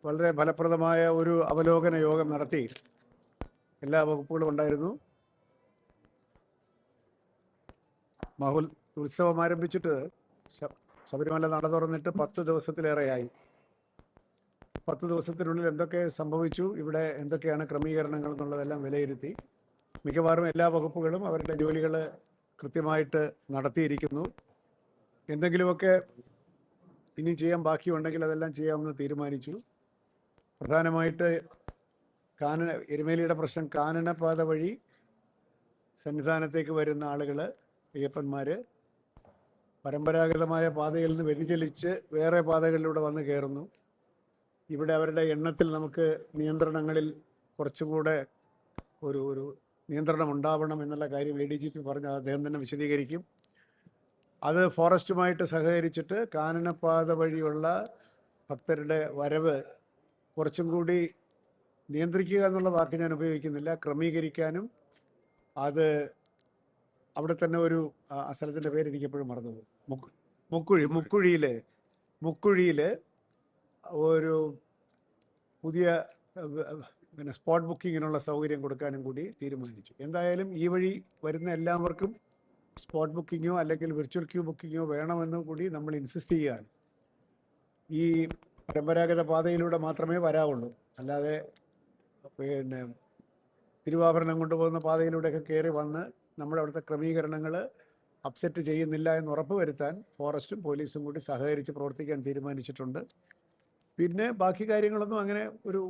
വളരെ ഫലപ്രദമായ ഒരു അവലോകന യോഗം നടത്തി. എല്ലാ വകുപ്പുകളും ഉണ്ടായിരുന്നു. ഉത്സവം ആരംഭിച്ചിട്ട് ശബരിമല നട തുറന്നിട്ട് 10 ദിവസത്തിലേറെയായി. 10 ദിവസത്തിനുള്ളിൽ എന്തൊക്കെ സംഭവിച്ചു, ഇവിടെ എന്തൊക്കെയാണ് ക്രമീകരണങ്ങൾ എന്നുള്ളതെല്ലാം വിലയിരുത്തി. മിക്കവാറും എല്ലാ വകുപ്പുകളും അവരുടെ ജോലികൾ കൃത്യമായിട്ട് നടത്തിയിരിക്കുന്നു. എന്തെങ്കിലുമൊക്കെ ഇനി ചെയ്യാൻ ബാക്കിയുണ്ടെങ്കിൽ അതെല്ലാം ചെയ്യാമെന്ന് തീരുമാനിച്ചു. പ്രധാനമായിട്ട് എരുമേലിയുടെ പ്രശ്നം, കാനനപാത വഴി സന്നിധാനത്തേക്ക് വരുന്ന ആളുകൾ, അയ്യപ്പന്മാർ പരമ്പരാഗതമായ പാതയിൽ നിന്ന് വ്യതിചലിച്ച് വേറെ പാതകളിലൂടെ വന്ന് കയറുന്നു. ഇവിടെ അവരുടെ എണ്ണത്തിൽ നമുക്ക് നിയന്ത്രണങ്ങളിൽ കുറച്ചുകൂടെ ഒരു നിയന്ത്രണം ഉണ്ടാവണം എന്നുള്ള കാര്യം ADGP പറഞ്ഞ് അദ്ദേഹം തന്നെ വിശദീകരിക്കും. അത് ഫോറസ്റ്റുമായിട്ട് സഹകരിച്ചിട്ട് കാനനപാത വഴിയുള്ള ഭക്തരുടെ വരവ് കുറച്ചും കൂടി നിയന്ത്രിക്കുക എന്നുള്ള വാക്ക് ഞാൻ ഉപയോഗിക്കുന്നില്ല, ക്രമീകരിക്കാനും അത് അവിടെ തന്നെ ഒരു ആ സ്ഥലത്തിൻ്റെ പേര് എനിക്കെപ്പോഴും മറന്നുപോകും, മുക്കുഴിയിൽ ഒരു പുതിയ സ്പോട്ട് ബുക്കിങ്ങിനുള്ള സൗകര്യം കൊടുക്കാനും കൂടി തീരുമാനിച്ചു. എന്തായാലും ഈ വഴി വരുന്ന എല്ലാവർക്കും സ്പോട്ട് ബുക്കിങ്ങോ അല്ലെങ്കിൽ വിർച്വൽ ക്യൂ ബുക്കിങ്ങോ വേണമെന്നും കൂടി നമ്മൾ ഇൻസിസ്റ്റ് ചെയ്യുകയാണ്. ഈ പരമ്പരാഗത പാതയിലൂടെ മാത്രമേ വരാവുള്ളൂ, അല്ലാതെ തിരുവാഭരണം കൊണ്ടുപോകുന്ന പാതയിലൂടെയൊക്കെ കയറി വന്ന് നമ്മുടെ അവിടുത്തെ ക്രമീകരണങ്ങൾ അപ്സെറ്റ് ചെയ്യുന്നില്ല എന്ന് ഉറപ്പുവരുത്താൻ ഫോറസ്റ്റും പോലീസും കൂടി സഹകരിച്ച് പ്രവർത്തിക്കാൻ തീരുമാനിച്ചിട്ടുണ്ട്. പിന്നെ ബാക്കി കാര്യങ്ങളൊന്നും അങ്ങനെ ഒരു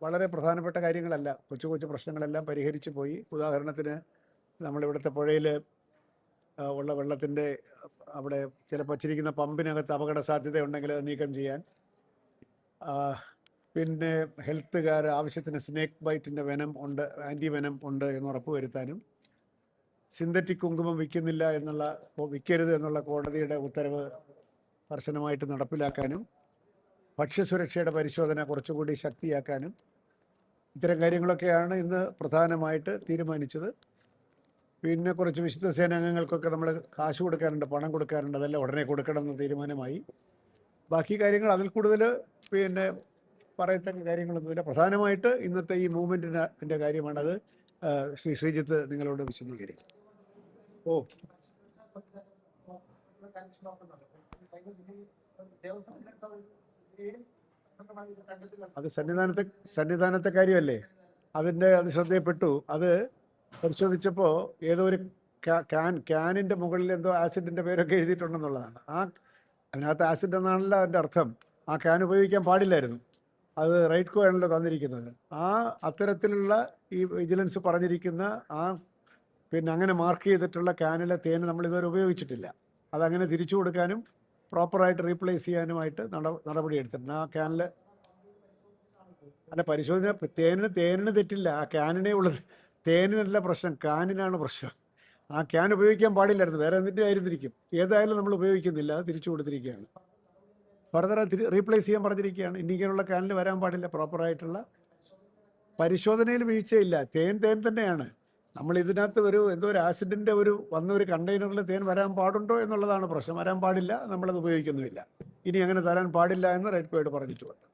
വളരെ പ്രധാനപ്പെട്ട കാര്യങ്ങളല്ല. കൊച്ചു കൊച്ചു പ്രശ്നങ്ങളെല്ലാം പരിഹരിച്ചു പോയി. ഉദാഹരണത്തിന് നമ്മളിവിടുത്തെ പുഴയിൽ ഉള്ള വെള്ളത്തിൻ്റെ അവിടെ ചിലപ്പോൾ വച്ചിരിക്കുന്ന പമ്പിനകത്ത് അപകട സാധ്യത ഉണ്ടെങ്കിൽ അത് നീക്കം ചെയ്യാൻ, പിന്നെ ഹെൽത്തുകാർ ആവശ്യത്തിന് സ്നേക്ക് ബൈറ്റിൻ്റെ വെനം ഉണ്ട്, ആൻറ്റി വെനം ഉണ്ട് എന്ന് ഉറപ്പുവരുത്താനും, സിന്തറ്റിക് കുങ്കുമം വിൽക്കരുത് എന്നുള്ള കോടതിയുടെ ഉത്തരവ് കർശനമായിട്ട് നടപ്പിലാക്കാനും, ഭക്ഷ്യസുരക്ഷയുടെ പരിശോധന കുറച്ചുകൂടി ശക്തിയാക്കാനും, ഇത്തരം കാര്യങ്ങളൊക്കെയാണ് ഇന്ന് പ്രധാനമായിട്ട് തീരുമാനിച്ചത്. പിന്നെ കുറച്ച് വിശുദ്ധ സേനാംഗങ്ങൾക്കൊക്കെ നമ്മൾ കാശ് കൊടുക്കാറുണ്ട്, പണം കൊടുക്കാറുണ്ട്, അതെല്ലാം ഉടനെ കൊടുക്കണമെന്ന് തീരുമാനമായി. ബാക്കി കാര്യങ്ങൾ അതിൽ കൂടുതൽ പറയത്തക്ക കാര്യങ്ങളൊന്നുമില്ല. പ്രധാനമായിട്ട് ഇന്നത്തെ ഈ മൂവ്മെൻറ്റിൻ്റെ കാര്യമാണത്. ശ്രീജിത്ത് നിങ്ങളോട് വിശദീകരിക്കും. അത് സന്നിധാനത്തെ കാര്യമല്ലേ, അത് ശ്രദ്ധയപ്പെട്ടു. അത് പരിശോധിച്ചപ്പോൾ ഏതോ ഒരു ക്യാനിൻ്റെ മുകളിൽ എന്തോ ആസിഡിൻ്റെ പേരൊക്കെ എഴുതിയിട്ടുണ്ടെന്നുള്ളതാണ്. അതിനകത്ത് ആസിഡ് എന്നാണല്ലോ അതിൻ്റെ അർത്ഥം. ആ ക്യാൻ ഉപയോഗിക്കാൻ പാടില്ലായിരുന്നു. അത് റൈറ്റ്കോ ആണല്ലോ തന്നിരിക്കുന്നത്. അത്തരത്തിലുള്ള ഈ വിജിലൻസ് പറഞ്ഞിരിക്കുന്ന അങ്ങനെ മാർക്ക് ചെയ്തിട്ടുള്ള ക്യാനിലെ തേന് നമ്മളിതുവരെ ഉപയോഗിച്ചിട്ടില്ല. അതങ്ങനെ തിരിച്ചു കൊടുക്കാനും പ്രോപ്പറായിട്ട് റീപ്ലേസ് ചെയ്യാനുമായിട്ട് നടപടി എടുത്തിട്ടുണ്ട്. ആ ക്യാനിൽ പരിശോധന തേനിന് തെറ്റില്ല, ആ ക്യാനിനേ ഉള്ളത്. തേനിനല്ല പ്രശ്നം, ക്യാനിനാണ് പ്രശ്നം. ആ ക്യാൻ ഉപയോഗിക്കാൻ പാടില്ലായിരുന്നു, വേറെ എന്നിട്ട് ആയിരുന്നിരിക്കും. ഏതായാലും നമ്മൾ ഉപയോഗിക്കുന്നില്ല, അത് തിരിച്ചു കൊടുത്തിരിക്കുകയാണ്. ഫർദർ റീപ്ലേസ് ചെയ്യാൻ പറഞ്ഞിരിക്കുകയാണ്. ഇങ്ങനെയുള്ള ക്യാനിൽ വരാൻ പാടില്ല. പ്രോപ്പറായിട്ടുള്ള പരിശോധനയിൽ വീഴ്ചയില്ല. തേൻ തന്നെയാണ്. നമ്മൾ ഇതിനകത്ത് എന്തോ ഒരു ആസിഡിൻ്റെ വന്ന ഒരു കണ്ടെയ്നറിൽ തേൻ വരാൻ പാടുണ്ടോ എന്നുള്ളതാണ് പ്രശ്നം. വരാൻ പാടില്ല, നമ്മളത് ഉപയോഗിക്കുന്നുമില്ല. ഇനി അങ്ങനെ തരാൻ പാടില്ല എന്ന് റെഡ് കോഡ് പറഞ്ഞിട്ടുണ്ട്.